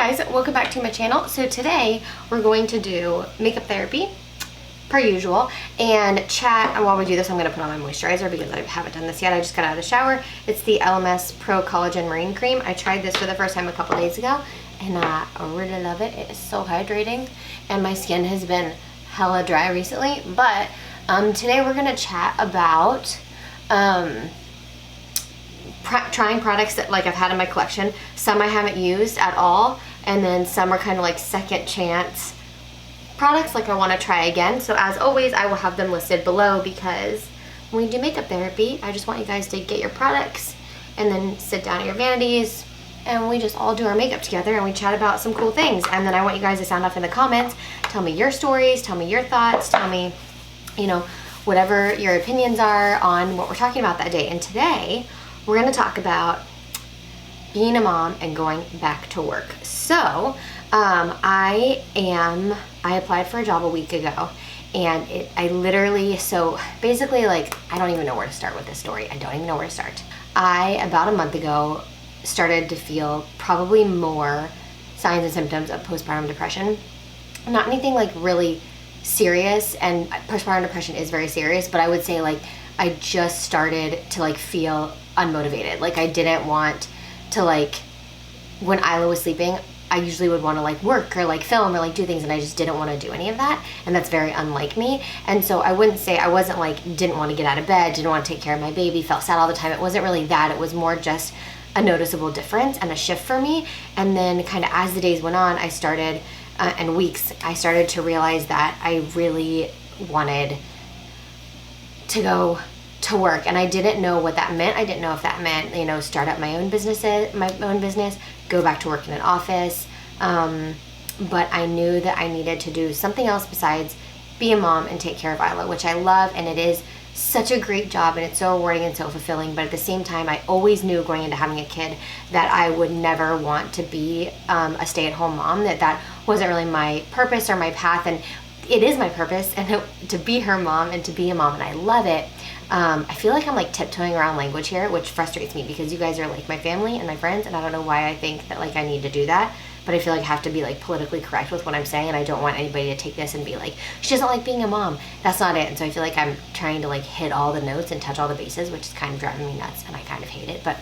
Hey guys, welcome back to my channel. So today we're going to do makeup therapy per usual and chat. And while we do this, I'm going to put on my moisturizer because I haven't done this yet. I just got out of the shower. It's the elemis Pro Collagen Marine Cream. I tried this for the first time a couple days ago and I really love it. It is so hydrating and my skin has been hella dry recently. But today we're going to chat about trying products that like I've had in my collection. Some I haven't used at all, and then some are kind of like second chance products like I want to try again. So as always, I will have them listed below because when we do makeup therapy, I just want you guys to get your products and then sit down at your vanities and we just all do our makeup together and we chat about some cool things. And then I want you guys to sound off in the comments, tell me your stories, tell me your thoughts, tell me, you know, whatever your opinions are on what we're talking about that day. And today we're going to talk about being a mom and going back to work. So I applied for a job a week ago and I literally, so basically like, I don't even know where to start with this story. I don't even know where to start. About a month ago, started to feel probably more signs and symptoms of postpartum depression. Not anything like really serious, and postpartum depression is very serious, but I would say like I just started to like feel unmotivated. Like I didn't want to, like when Isla was sleeping, I usually would want to like work or like film or like do things, and I just didn't want to do any of that, and that's very unlike me. And so I wouldn't say I wasn't like didn't want to get out of bed, didn't want to take care of my baby, felt sad all the time. It wasn't really that. It was more just a noticeable difference and a shift for me. And then kind of as the days went on, I started and weeks, I started to realize that I really wanted to go to work, and I didn't know what that meant. I didn't know if that meant, you know, start up my own business, go back to work in an office. But I knew that I needed to do something else besides be a mom and take care of Isla, which I love, and it is such a great job and it's so rewarding and so fulfilling. But at the same time, I always knew going into having a kid that I would never want to be a stay-at-home mom, that wasn't really my purpose or my path. And it is my purpose, and to be her mom and to be a mom, and I love it. I feel like I'm like tiptoeing around language here, which frustrates me because you guys are like my family and my friends, and I don't know why I think that like I need to do that, but I feel like I have to be like politically correct with what I'm saying, and I don't want anybody to take this and be like, she doesn't like being a mom. That's not it. And so I feel like I'm trying to like hit all the notes and touch all the bases, which is kind of driving me nuts, and I kind of hate it, but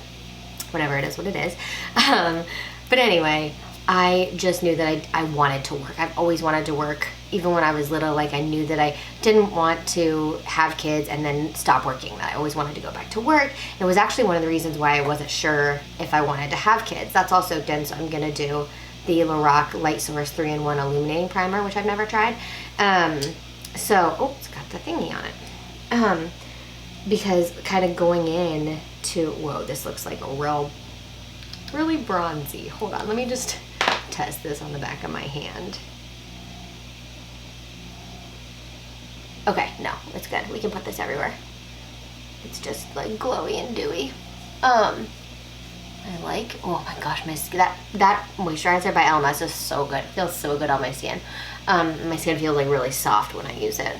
whatever, it is what it is. But anyway, I just knew that I wanted to work. I've always wanted to work. Even when I was little, like I knew that I didn't want to have kids and then stop working. That I always wanted to go back to work. And it was actually one of the reasons why I wasn't sure if I wanted to have kids. That's also done, so I'm gonna do the lorac Light Source 3-in-1 Illuminating Primer, which I've never tried. Oh, it's got the thingy on it. Because kind of going in to, whoa, this looks like a really bronzy. Hold on, let me just test this on the back of my hand. Okay, no, it's good. We can put this everywhere. It's just like glowy and dewy. I like, oh my gosh, my skin, that moisturizer by elemis is so good. It feels so good on my skin. My skin feels like really soft when I use it.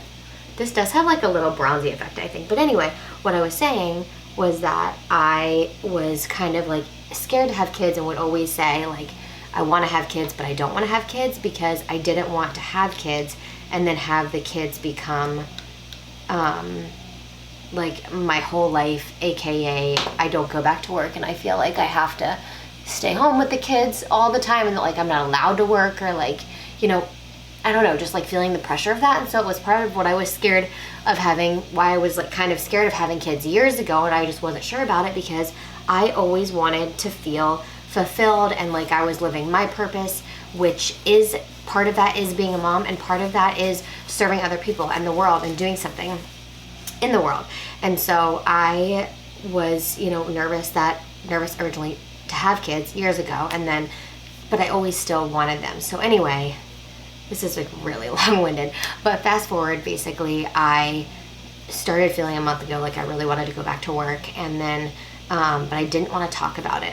This does have like a little bronzy effect, I think. But anyway, what I was saying was that I was kind of like scared to have kids and would always say like, I want to have kids, but I don't want to have kids because I didn't want to have kids and then have the kids become like my whole life, aka I don't go back to work and I feel like I have to stay home with the kids all the time, and that like I'm not allowed to work, or like, you know, I don't know, just like feeling the pressure of that. And so it was part of what I was scared of having, why I was like kind of scared of having kids years ago, and I just wasn't sure about it because I always wanted to feel fulfilled and like I was living my purpose, which is part of that is being a mom, and part of that is serving other people and the world and doing something in the world. And so I was, you know, nervous originally to have kids years ago, and then, but I always still wanted them. So anyway, this is like really long-winded, but fast forward, basically I started feeling a month ago like I really wanted to go back to work, and then but I didn't want to talk about it.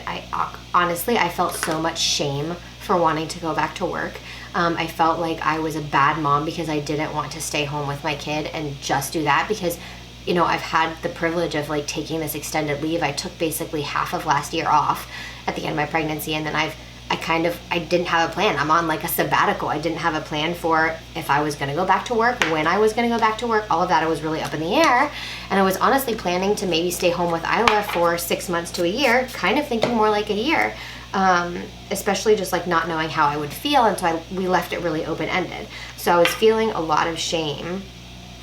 Honestly, I felt so much shame for wanting to go back to work. I felt like I was a bad mom because I didn't want to stay home with my kid and just do that, because you know, I've had the privilege of like taking this extended leave. I took basically half of last year off at the end of my pregnancy, and then I've I didn't have a plan. I'm on like a sabbatical. I didn't have a plan for if I was gonna go back to work, when I was gonna go back to work, all of that. It was really up in the air. And I was honestly planning to maybe stay home with Isla for 6 months to a year, kind of thinking more like a year. Especially just like not knowing how I would feel, and so we left it really open-ended. So I was feeling a lot of shame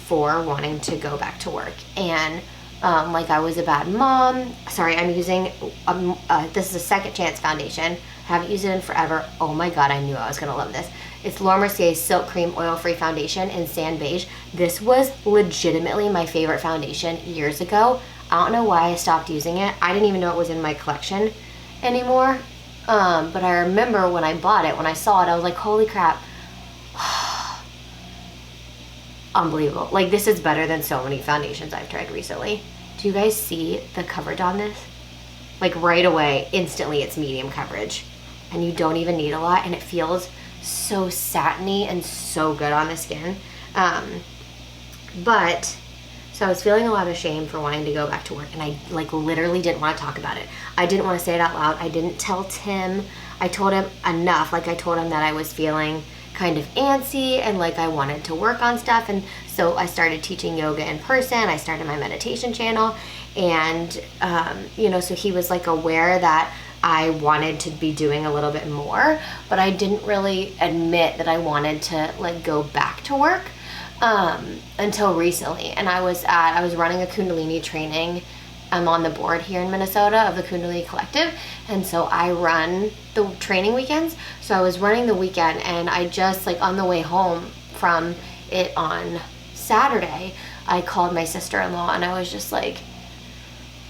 for wanting to go back to work, and like I was a bad mom. Sorry, I'm using this is a Second Chance foundation. I haven't used it in forever. Oh my god, I knew I was gonna love this. It's Laura Mercier's Silk Cream Oil-Free Foundation in Sand Beige. This was legitimately my favorite foundation years ago. I don't know why I stopped using it. I didn't even know it was in my collection anymore. But I remember when I bought it, when I saw it, I was like, holy crap. Unbelievable. Like, this is better than so many foundations I've tried recently. Do you guys see the coverage on this? Like, right away, instantly, it's medium coverage. And you don't even need a lot, and it feels so satiny and so good on the skin. So I was feeling a lot of shame for wanting to go back to work, and I like literally didn't want to talk about it. I didn't want to say it out loud. I didn't tell Tim. I told him enough. Like, I told him that I was feeling kind of antsy and like I wanted to work on stuff. And so I started teaching yoga in person. I started my meditation channel, and you know, so he was like aware that I wanted to be doing a little bit more, but I didn't really admit that I wanted to like go back to work until recently. And I was running a Kundalini training. I'm on the board here in Minnesota of the Kundalini Collective, and so I run the training weekends. So I was running the weekend, and I just like on the way home from it on Saturday, I called my sister-in-law, and I was just like,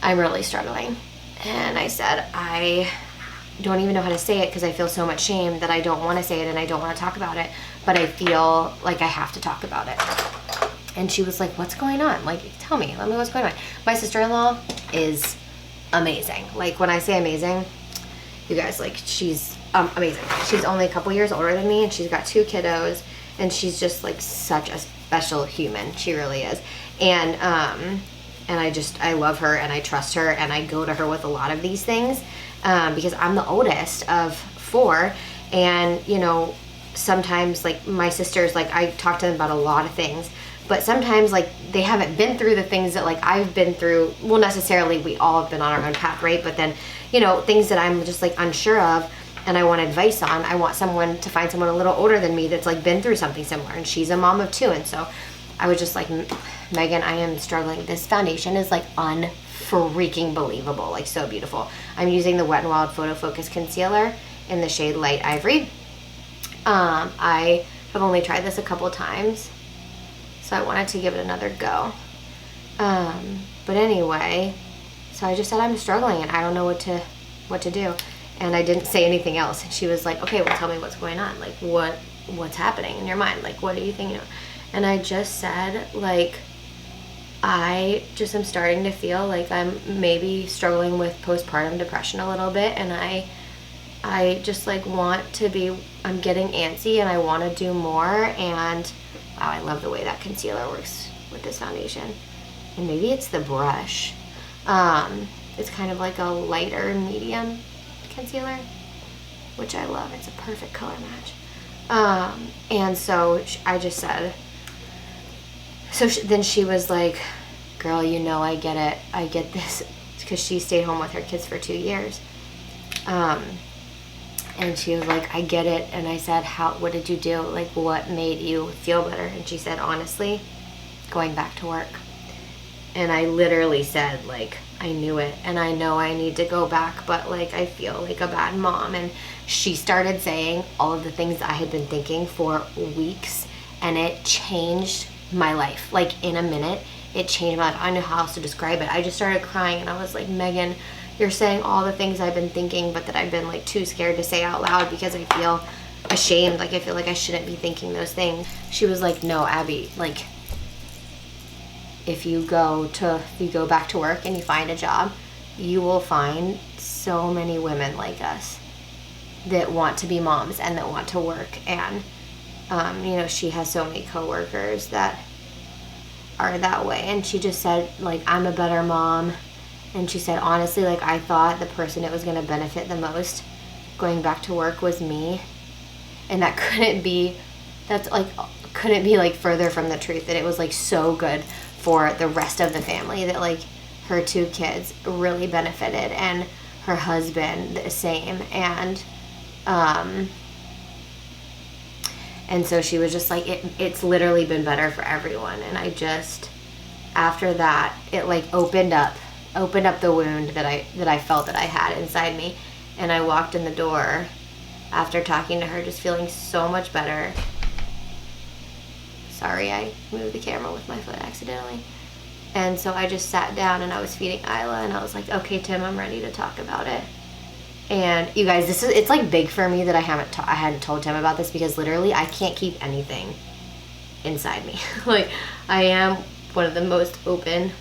I'm really struggling. And I said, I don't even know how to say it because I feel so much shame that I don't want to say it and I don't want to talk about it, but I feel like I have to talk about it. And she was like, what's going on? Like, tell me what's going on. My sister-in-law is amazing. Like, when I say amazing, you guys, like, she's amazing. She's only a couple years older than me, and she's got 2 kiddos, and she's just like such a special human. She really is. And I love her, and I trust her, and I go to her with a lot of these things because I'm the oldest of 4, and you know, sometimes like my sisters, like I talk to them about a lot of things, but sometimes like they haven't been through the things that like I've been through. Well, necessarily we all have been on our own path, right? But then, you know, things that I'm just like unsure of and I want advice on, I want someone to find someone a little older than me that's like been through something similar, and she's a mom of 2, and so I was just like, Megan, I am struggling. This foundation is like unfreaking believable, like so beautiful. I'm using the Wet n Wild Photo Focus Concealer in the shade Light Ivory. I have only tried this a couple times, so I wanted to give it another go. But anyway, so I just said I'm struggling and I don't know what to do. And I didn't say anything else. And she was like, okay, well, tell me what's going on. Like, what's happening in your mind? Like, what are you thinking of? And I just said, like, I just am starting to feel like I'm maybe struggling with postpartum depression a little bit. And I just like want to be, I'm getting antsy and I want to do more. And wow, I love the way that concealer works with this foundation. And maybe it's the brush. It's kind of like a lighter medium concealer, which I love. It's a perfect color match. And so I just said, then she was like, girl, you know, I get it. I get this, because she stayed home with her kids for 2 years. And she was like, I get it. And I said, what did you do? Like, what made you feel better? And she said, honestly, going back to work. And I literally said, like, I knew it, and I know I need to go back, but like I feel like a bad mom. And she started saying all of the things I had been thinking for weeks, and it changed my life. Like, in a minute, it changed my life. I don't know how else to describe it. I just started crying, and I was like, Megan, you're saying all the things I've been thinking, but that I've been like too scared to say out loud because I feel ashamed. Like, I feel like I shouldn't be thinking those things. She was like, no, Abby, like, if you go back to work and you find a job, you will find so many women like us that want to be moms and that want to work. And you know, she has so many coworkers that are that way. And she just said, like, I'm a better mom. And she said, honestly, like, I thought the person it was going to benefit the most going back to work was me. And that couldn't be like further from the truth, that it was like so good for the rest of the family, that like her 2 kids really benefited and her husband the same. And so she was just like, it's literally been better for everyone. And I just, after that, it like opened up the wound that I felt that I had inside me. And I walked in the door after talking to her, just feeling so much better. Sorry, I moved the camera with my foot accidentally. And so I just sat down and I was feeding Isla, and I was like, okay, Tim, I'm ready to talk about it. And you guys, it's like big for me that I hadn't told Tim about this, because literally I can't keep anything inside me. Like, I am one of the most open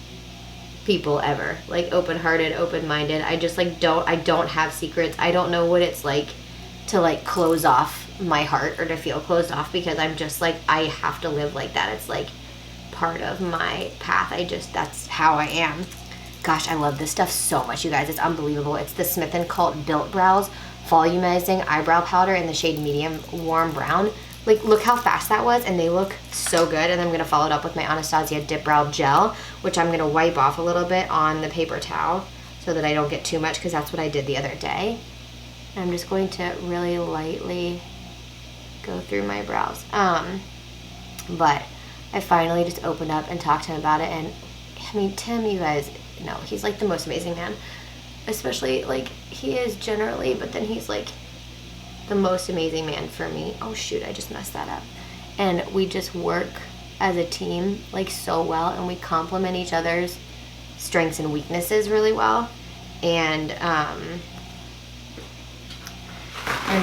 people ever, like open-hearted, open-minded. I just like I don't have secrets. I don't know what it's like to like close off my heart, or to feel closed off, because I'm just like, I have to live like that. It's like part of my path. That's how I am. Gosh, I love this stuff so much, you guys. It's unbelievable. It's the Smith & Co. Built Brows Volumizing Eyebrow Powder in the shade Medium Warm Brown. Like, look how fast that was, and they look so good. And I'm going to follow it up with my Anastasia Dip Brow Gel, which I'm going to wipe off a little bit on the paper towel so that I don't get too much, because that's what I did the other day. And I'm just going to really lightly go through my brows. But I finally just opened up and talked to him about it. And I mean, Tim, you guys know, he's like the most amazing man. Especially, like, he is generally, but then he's like the most amazing man for me. Oh shoot, I just messed that up. And we just work as a team like so well, and we complement each other's strengths and weaknesses really well. And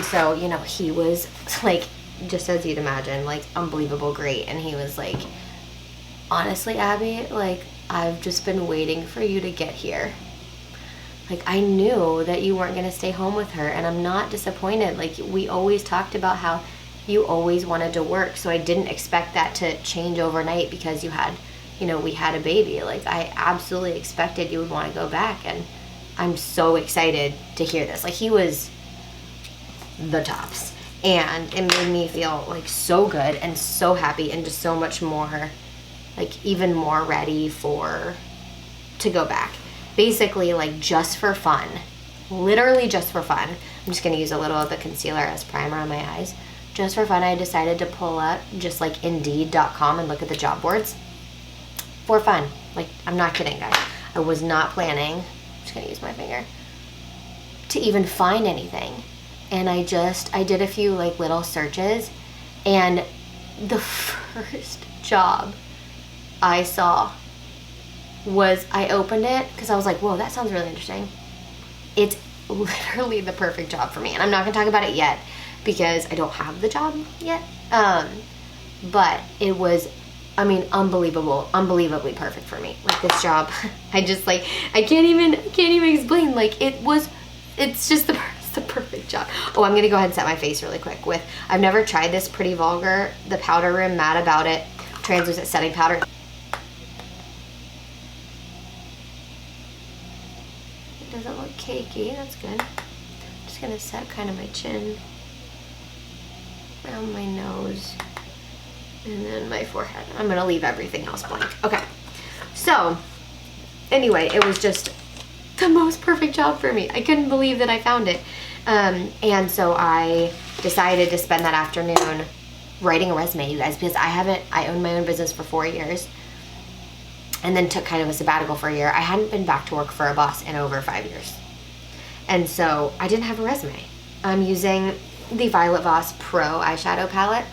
so, you know, he was like, just as you'd imagine, like unbelievable great. And he was like, honestly, Abby, like, I've just been waiting for you to get here. Like, I knew that you weren't going to stay home with her, and I'm not disappointed. Like, we always talked about how you always wanted to work, so I didn't expect that to change overnight because you had, you know, we had a baby. Like, I absolutely expected you would want to go back, and I'm so excited to hear this. Like, he was the tops, and it made me feel like so good and so happy, and just so much more, like, even more ready to go back. Basically, like, just for fun, literally just for fun. I'm just going to use a little of the concealer as primer on my eyes. Just for fun, I decided to pull up just like Indeed.com and look at the job boards. For fun. Like, I'm not kidding, guys. I was not planning, I'm just going to use my finger, to even find anything. And I did a few like little searches, and the first job I saw was, I opened it because I was like, whoa, that sounds really interesting. It's literally the perfect job for me. And I'm not going to talk about it yet because I don't have the job yet. But it was, I mean, unbelievably perfect for me. Like, this job, I just like, I can't even explain. Like, it's just the perfect job. Oh, I'm going to go ahead and set my face really quick with, I've never tried this Pretty Vulgar, the Powder Room Mad About It translucent setting powder. Doesn't look cakey, that's good. I'm just gonna set kind of my chin, around my nose, and then my forehead. I'm gonna leave everything else blank. Okay, so anyway, it was just the most perfect job for me. I couldn't believe that I found it. And so I decided to spend that afternoon writing a resume, you guys, because I owned my own business for 4 years. And then took kind of a sabbatical for a year. I hadn't been back to work for a boss in over 5 years. And so I didn't have a resume. I'm using the Violet Voss Pro eyeshadow palette.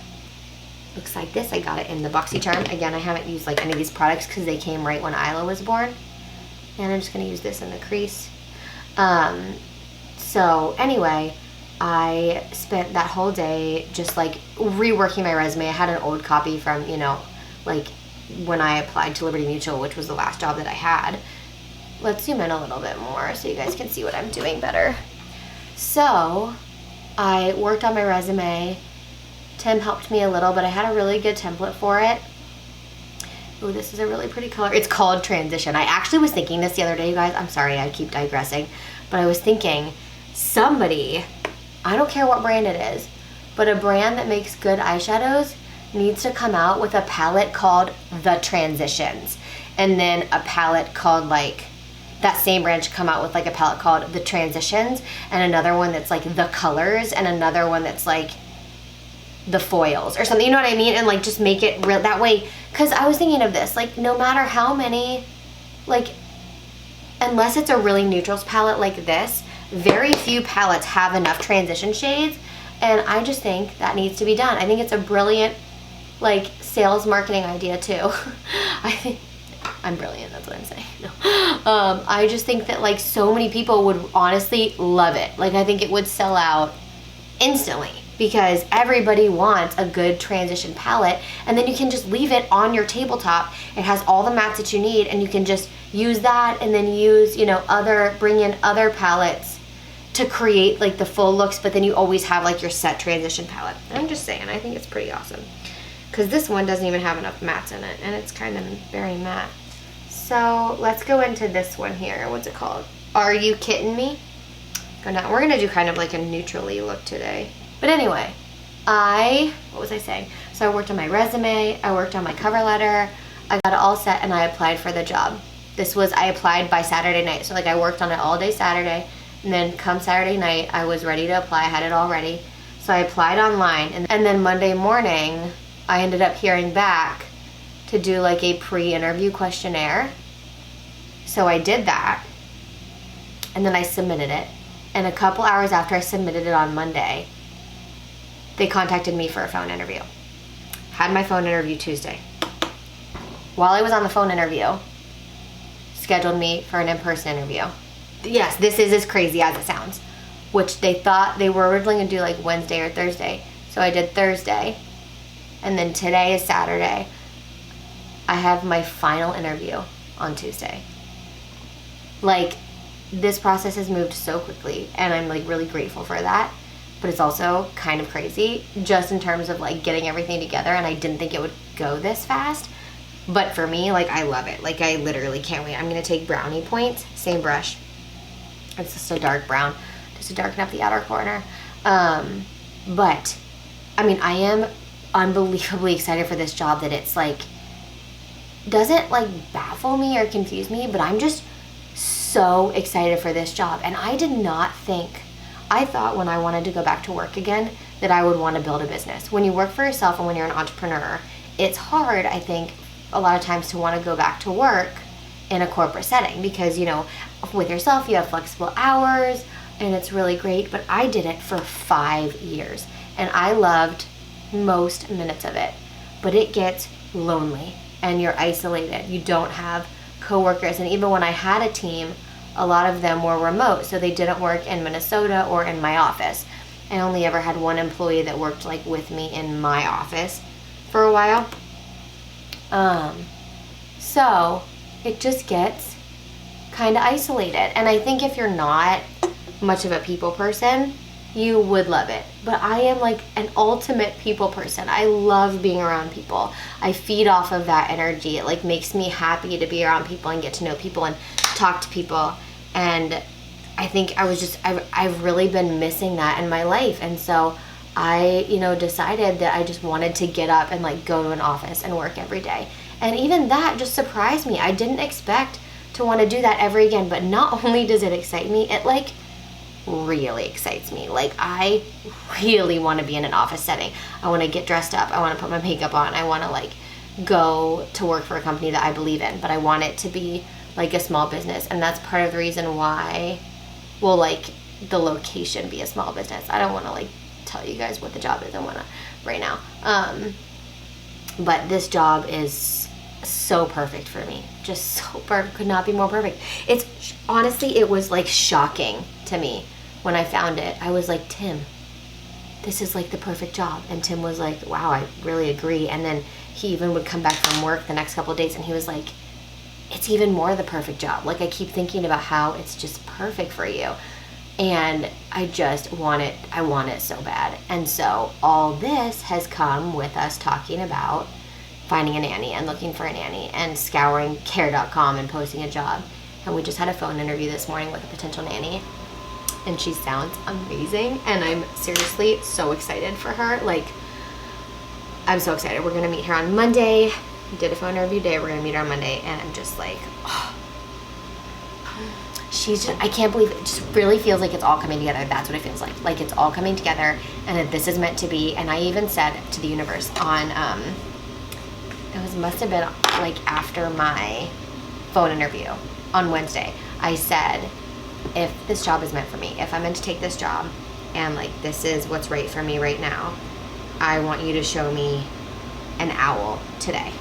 Looks like this. I got it in the BoxyCharm. Again, I haven't used like any of these products because they came right when Isla was born. And I'm just gonna use this in the crease. So anyway, I spent that whole day just like reworking my resume. I had an old copy from, you know, like when I applied to Liberty Mutual, which was the last job that I had. Let's zoom in a little bit more so you guys can see what I'm doing better. So I worked on my resume. Tim helped me a little, but I had a really good template for it. Oh, this is a really pretty color. It's called Transition. I actually was thinking this the other day, you guys. I'm sorry, I keep digressing. But I was thinking somebody I don't care what brand it is, but a brand that makes good eyeshadows needs to come out with a palette called The Transitions, and then a palette called like, that same brand should come out with like a palette called The Transitions, and another one that's like The Colors, and another one that's like The Foils or something, you know what I mean? And like just make it real that way. Because I was thinking of this, like no matter how many, like unless it's a really neutrals palette like this, very few palettes have enough transition shades, and I just think that needs to be done. I think it's a brilliant like sales marketing idea too. I think I'm brilliant, that's what I'm saying. No. I just think that like so many people would honestly love it. Like I think it would sell out instantly because everybody wants a good transition palette, and then you can just leave it on your tabletop. It has all the mattes that you need, and you can just use that and then use, you know, bring in other palettes to create like the full looks, but then you always have like your set transition palette. I'm just saying, I think it's pretty awesome. Because this one doesn't even have enough mattes in it, and it's kind of very matte. So let's go into this one here. What's it called? Are You Kidding Me? We're gonna do kind of like a neutrally look today. But anyway, what was I saying? So I worked on my resume, I worked on my cover letter, I got it all set, and I applied for the job. I applied by Saturday night. So like I worked on it all day Saturday, and then come Saturday night, I was ready to apply, I had it all ready. So I applied online, and then Monday morning, I ended up hearing back to do like a pre-interview questionnaire. So I did that, and then I submitted it. And a couple hours after I submitted it on Monday, they contacted me for a phone interview. Had my phone interview Tuesday. While I was on the phone interview, scheduled me for an in-person interview. Yes, this is as crazy as it sounds, which they thought they were originally gonna do like Wednesday or Thursday. So I did Thursday, and then today is Saturday. I have my final interview on Tuesday. Like, this process has moved so quickly, and I'm like really grateful for that. But it's also kind of crazy just in terms of like getting everything together, and I didn't think it would go this fast. But for me, like I love it. Like I literally can't wait. I'm gonna take brownie points, same brush. It's just a dark brown, just to darken up the outer corner. But I mean, I am unbelievably excited for this job, that it's like, doesn't like baffle me or confuse me, but I'm just so excited for this job. And I did not think, I thought when I wanted to go back to work again that I would want to build a business. When you work for yourself and when you're an entrepreneur, it's hard, I think, a lot of times to want to go back to work in a corporate setting, because, you know, with yourself you have flexible hours and it's really great. But I did it for 5 years and I loved most minutes of it, but it gets lonely and you're isolated. You don't have coworkers, and even when I had a team, a lot of them were remote, so they didn't work in Minnesota or in my office. I only ever had one employee that worked like with me in my office for a while. So it just gets kind of isolated, and I think if you're not much of a people person, you would love it. But I am like an ultimate people person. I love being around people. I feed off of that energy. It like makes me happy to be around people and get to know people and talk to people. And I think I've really been missing that in my life. And so I, you know, decided that I just wanted to get up and like go to an office and work every day. And even that just surprised me. I didn't expect to want to do that ever again. But not only does it excite me, it like really excites me. Like I really want to be in an office setting. I want to get dressed up. I want to put my makeup on. I want to like go to work for a company that I believe in, but I want it to be like a small business. And that's part of the reason why, well, like the location be a small business. I don't want to like tell you guys what the job is. I want to right now. But this job is so perfect for me. Just so perfect. Could not be more perfect. It's honestly, it was like shocking to me when I found it. I was like, Tim, this is like the perfect job. And Tim was like, wow, I really agree. And then he even would come back from work the next couple of days and he was like, it's even more the perfect job. Like I keep thinking about how it's just perfect for you. And I just want it. I want it so bad. And so all this has come with us talking about finding a nanny and looking for a nanny and scouring care.com and posting a job. And we just had a phone interview this morning with a potential nanny. and she sounds amazing, and I'm seriously so excited for her. Like, I'm so excited. We're gonna meet her on Monday. We did a phone interview day. We're gonna meet her on Monday, and I'm just like, oh. She's just, I can't believe it. It just really feels like it's all coming together. That's what it feels like. Like it's all coming together, and that this is meant to be. And I even said to the universe on, must have been like after my phone interview on Wednesday. I said, if this job is meant for me, if I'm meant to take this job, and like this is what's right for me right now, I want you to show me an owl today.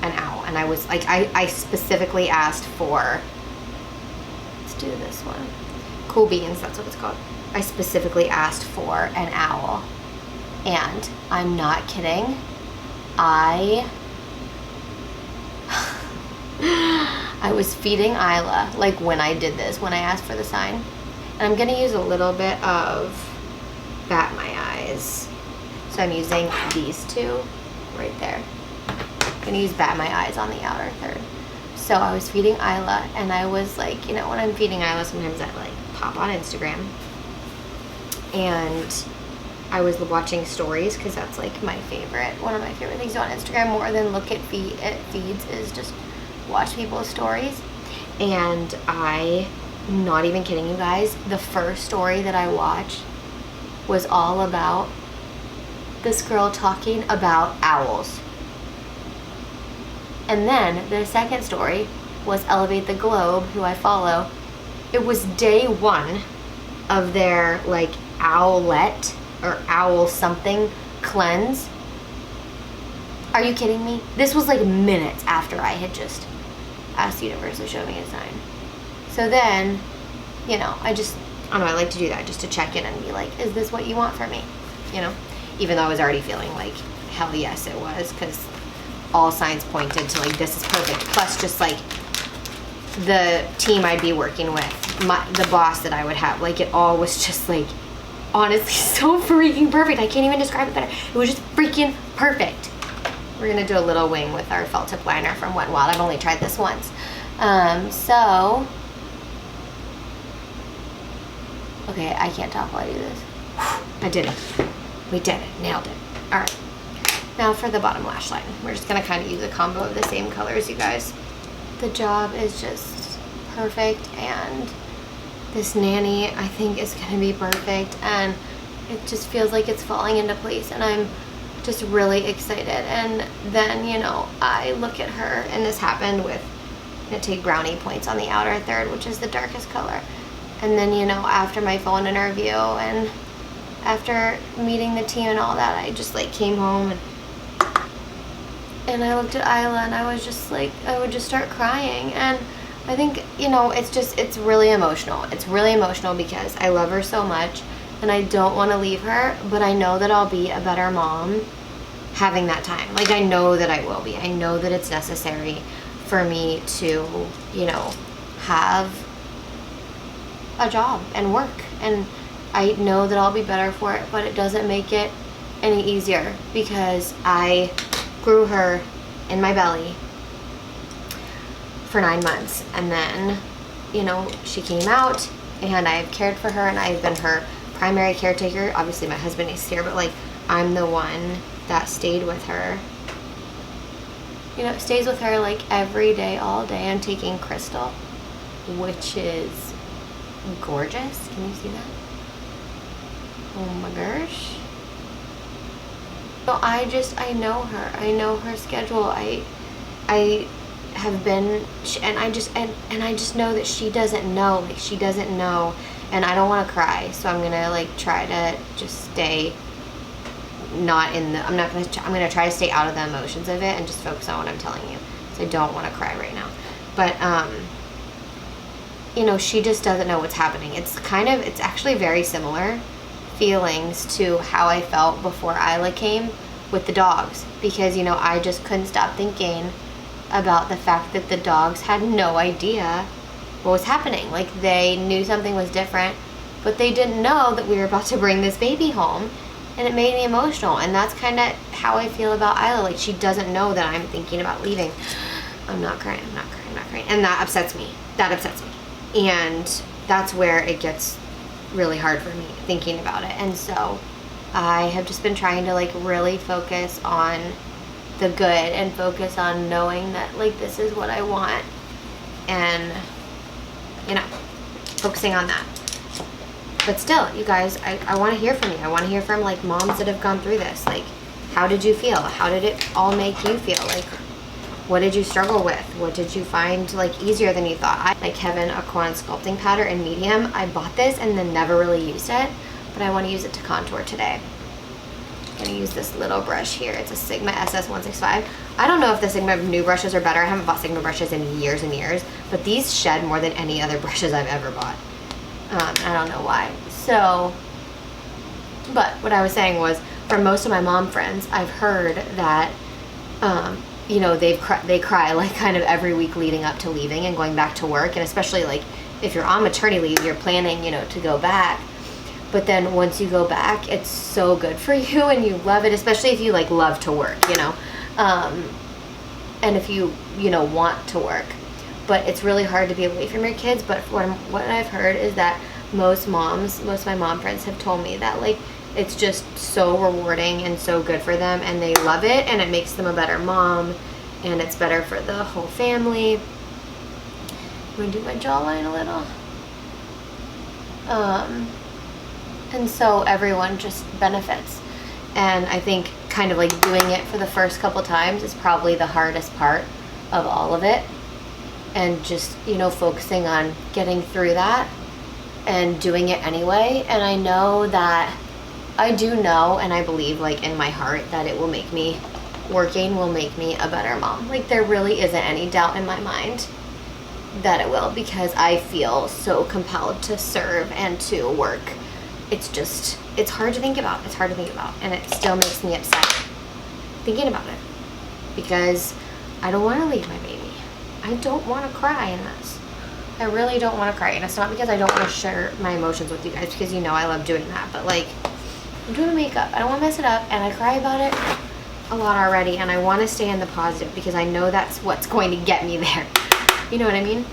An owl. And I was like, I specifically asked for, let's do this one. Cool Beans, that's what it's called. I specifically asked for an owl. And I'm not kidding. I was feeding Isla, like when I did this, when I asked for the sign. And I'm gonna use a little bit of Bat My Eyes. So I'm using these two right there. I'm gonna use Bat My Eyes on the outer third. So I was feeding Isla, and I was like, you know, when I'm feeding Isla, sometimes I like pop on Instagram. And I was watching stories, because that's like my favorite, one of my favorite things on Instagram, more than look at feeds, is just watch people's stories. And I'm not even kidding you guys, the first story that I watched was all about this girl talking about owls. And then the second story was Elevate the Globe, who I follow. It was day one of their like owlet or owl something cleanse. Are you kidding me? This was like minutes after I had just asked the universe to show me a sign. So then, you know, I don't know, I like to do that just to check in and be like, is this what you want from me? You know, even though I was already feeling like, hell yes it was, because all signs pointed to like, this is perfect. Plus just like the team I'd be working with, the boss that I would have, like it all was just like, honestly, so freaking perfect. I can't even describe it better. It was just freaking perfect. We're gonna do a little wing with our felt tip liner from Wet n Wild. I've only tried this once. So, okay, I can't talk while I do this. I did it. We did it, nailed it. All right, now for the bottom lash line. We're just gonna kind of use a combo of the same colors, you guys. The job is just perfect, and this nanny, I think, is gonna be perfect, and it just feels like it's falling into place, and I'm just really excited. And then, you know, I look at her, and this happened with, I'm gonna take brownie points on the outer third, which is the darkest color. And then, you know, after my phone interview and after meeting the team and all that, I just like came home and I looked at Isla, and I was just like, I would just start crying. And I think, you know, it's really emotional. It's really emotional because I love her so much and I don't want to leave her, but I know that I'll be a better mom having that time. Like, I know that I will be. I know that it's necessary for me to, you know, have a job and work. And I know that I'll be better for it, but it doesn't make it any easier because I grew her in my belly for 9 months, and then, you know, she came out, and I've cared for her, and I've been her primary caretaker. Obviously my husband is here, but like, I'm the one that stayed with her, you know, stays with her like every day, all day. I'm taking Crystal, which is gorgeous. Can you see that? Oh my gosh. So I know her. I know her schedule. I have been, and I just know that she doesn't know. Like, she doesn't know, and I don't want to cry. So I'm gonna like try to just stay not in the. I'm gonna try to stay out of the emotions of it and just focus on what I'm telling you. So I don't want to cry right now, but you know, she just doesn't know what's happening. It's actually very similar feelings to how I felt before Isla came with the dogs, because, you know, I just couldn't stop thinking about the fact that the dogs had no idea what was happening. Like, they knew something was different, but they didn't know that we were about to bring this baby home, and it made me emotional. And that's kind of how I feel about Isla. Like, she doesn't know that I'm thinking about leaving. I'm not crying, and that upsets me. And that's where it gets really hard for me thinking about it. And so I have just been trying to like really focus on the good and focus on knowing that like this is what I want, and you know, focusing on that. But still, you guys, I want to hear from you. I want to hear from like moms that have gone through this. Like, how did you feel? How did it all make you feel? Like, what did you struggle with? What did you find like easier than you thought? I like Kevin aucoin sculpting powder in medium. I bought this and then never really used it, but I want to use it to contour today. I'm gonna use this little brush here. It's a Sigma SS165. I don't know if the Sigma new brushes are better. I haven't bought Sigma brushes in years and years, but these shed more than any other brushes I've ever bought. I don't know why. So, but what I was saying was, for most of my mom friends, I've heard that, you know, they cry like kind of every week leading up to leaving and going back to work, and especially like if you're on maternity leave, you're planning, you know, to go back. But then once you go back, it's so good for you and you love it, especially if you like love to work, you know, and if you know, want to work. But it's really hard to be away from your kids. But what I've heard is that most of my mom friends have told me that like it's just so rewarding and so good for them, and they love it, and it makes them a better mom, and it's better for the whole family. I'm gonna do my jawline a little. And so everyone just benefits. And I think kind of like doing it for the first couple times is probably the hardest part of all of it. And just, you know, focusing on getting through that and doing it anyway. And I know that, I do know and I believe like in my heart that it will make me, working will make me a better mom. Like there really isn't any doubt in my mind that it will, because I feel so compelled to serve and to work. It's just, it's hard to think about. It's hard to think about. And it still makes me upset thinking about it, because I don't want to leave my baby. I don't want to cry in this. I really don't want to cry. And it's not because I don't want to share my emotions with you guys, because you know I love doing that. But like, I'm doing makeup. I don't want to mess it up. And I cry about it a lot already. And I want to stay in the positive, because I know that's what's going to get me there. You know what I mean?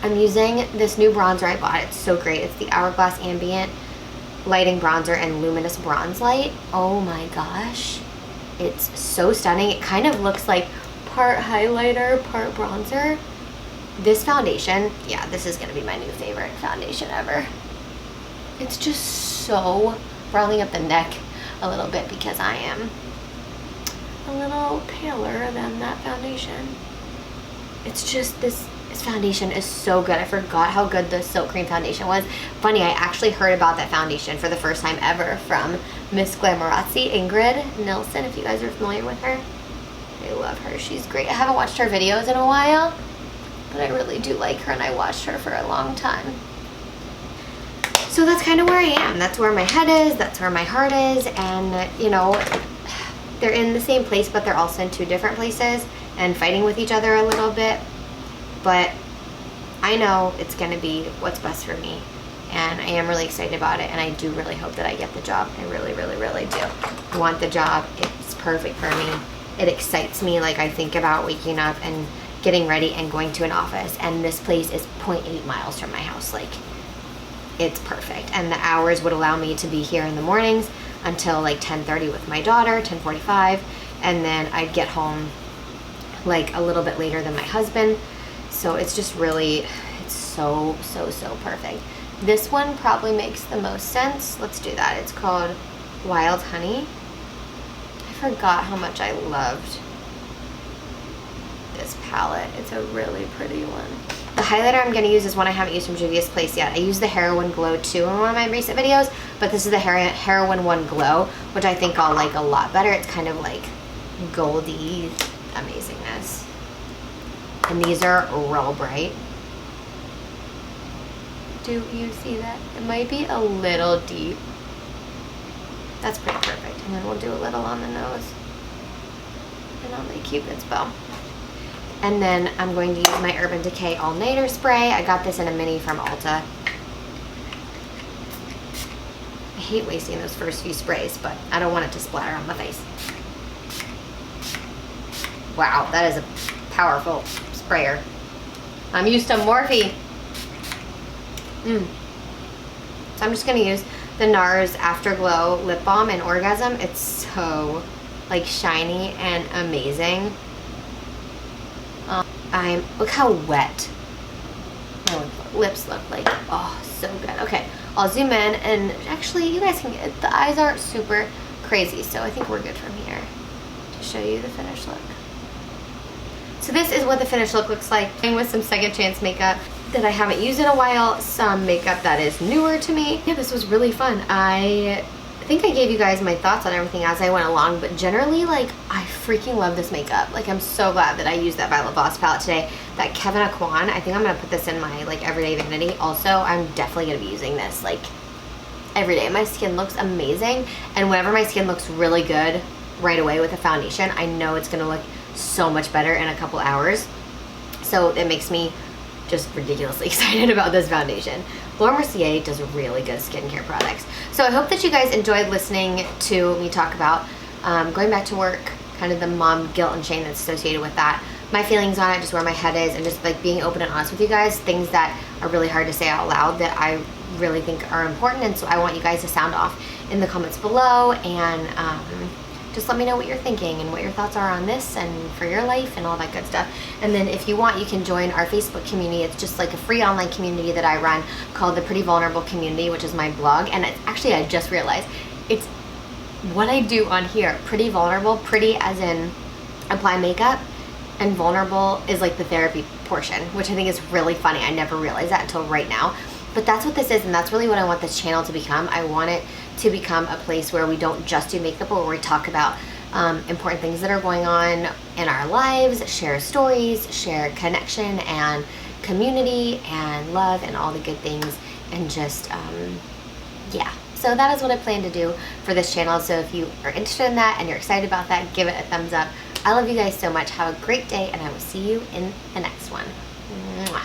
I'm using this new bronzer I bought. It's so great. It's the Hourglass Ambient Lighting Bronzer and Luminous Bronze Light. Oh my gosh. It's so stunning. It kind of looks like part highlighter, part bronzer. This foundation, yeah, this is gonna be my new favorite foundation ever. It's just so, rounding up the neck a little bit because I am a little paler than that foundation. It's just, this foundation is so good. I forgot how good the Silk Cream foundation was. Funny, I actually heard about that foundation for the first time ever from Miss Glamorazzi, Ingrid Nilsson, if you guys are familiar with her. I love her. She's great. I haven't watched her videos in a while, but I really do like her, and I watched her for a long time. So that's kind of where I am. That's where my head is. That's where my heart is. And, you know, they're in the same place, but they're also in two different places and fighting with each other a little bit. But I know it's going to be what's best for me, and I am really excited about it, and I do really hope that I get the job. I really, really, really do. I want the job. It's perfect for me. It excites me. Like, I think about waking up and getting ready and going to an office, and this place is 0.8 miles from my house. Like, it's perfect, and the hours would allow me to be here in the mornings until like 10:30 with my daughter, 10:45, and then I'd get home like a little bit later than my husband. So it's just really, it's so, so, so perfect. This one probably makes the most sense. Let's do that. It's called Wild Honey. I forgot how much I loved this palette. It's a really pretty one. The highlighter I'm going to use is one I haven't used from Juvia's Place yet. I used the Heroine Glow 2 in one of my recent videos, but this is the Heroine 1 Glow, which I think I'll like a lot better. It's kind of like goldy amazingness. And these are real bright. Do you see that? It might be a little deep. That's pretty perfect. And then we'll do a little on the nose and on the Cupid's bow. And then I'm going to use my Urban Decay All Nighter Spray. I got this in a mini from Ulta. I hate wasting those first few sprays, but I don't want it to splatter on my face. Wow, that is a powerful sprayer. I'm used to Morphe. So I'm just gonna use the NARS Afterglow Lip Balm in Orgasm. It's so like shiny and amazing. Look how wet my lips look like. Oh, so good. Okay, I'll zoom in, and actually you guys can get, the eyes aren't super crazy, so I think we're good from here to show you the finished look. So this is what the finished look looks like, and with some second chance makeup that I haven't used in a while, some makeup that is newer to me. Yeah, this was really fun. I think I gave you guys my thoughts on everything as I went along, but generally, like, I freaking love this makeup. Like, I'm so glad that I used that Violet Voss palette today. That Kevin Aucoin, I think I'm gonna put this in my, like, everyday vanity. Also, I'm definitely gonna be using this, like, every day. My skin looks amazing, and whenever my skin looks really good right away with a foundation, I know it's gonna look so much better in a couple hours. So it makes me just ridiculously excited about this foundation. Laura Mercier does really good skincare products. So I hope that you guys enjoyed listening to me talk about going back to work, kind of the mom guilt and shame that's associated with that, my feelings on it, just where my head is, and just like being open and honest with you guys, things that are really hard to say out loud that I really think are important. And so I want you guys to sound off in the comments below, and just let me know what you're thinking and what your thoughts are on this and for your life and all that good stuff. And then if you want, you can join our Facebook community. It's just like a free online community that I run called the Pretty Vulnerable Community, which is my blog. And it's actually, I just realized, it's what I do on here. Pretty vulnerable, pretty as in apply makeup, and vulnerable is like the therapy portion, which I think is really funny. I never realized that until right now. But that's what this is, and that's really what I want this channel to become. I want it to become a place where we don't just do makeup, but where we talk about important things that are going on in our lives, share stories, share connection and community and love and all the good things, and just, yeah. So that is what I plan to do for this channel. So if you are interested in that and you're excited about that, give it a thumbs up. I love you guys so much. Have a great day, and I will see you in the next one. Mwah.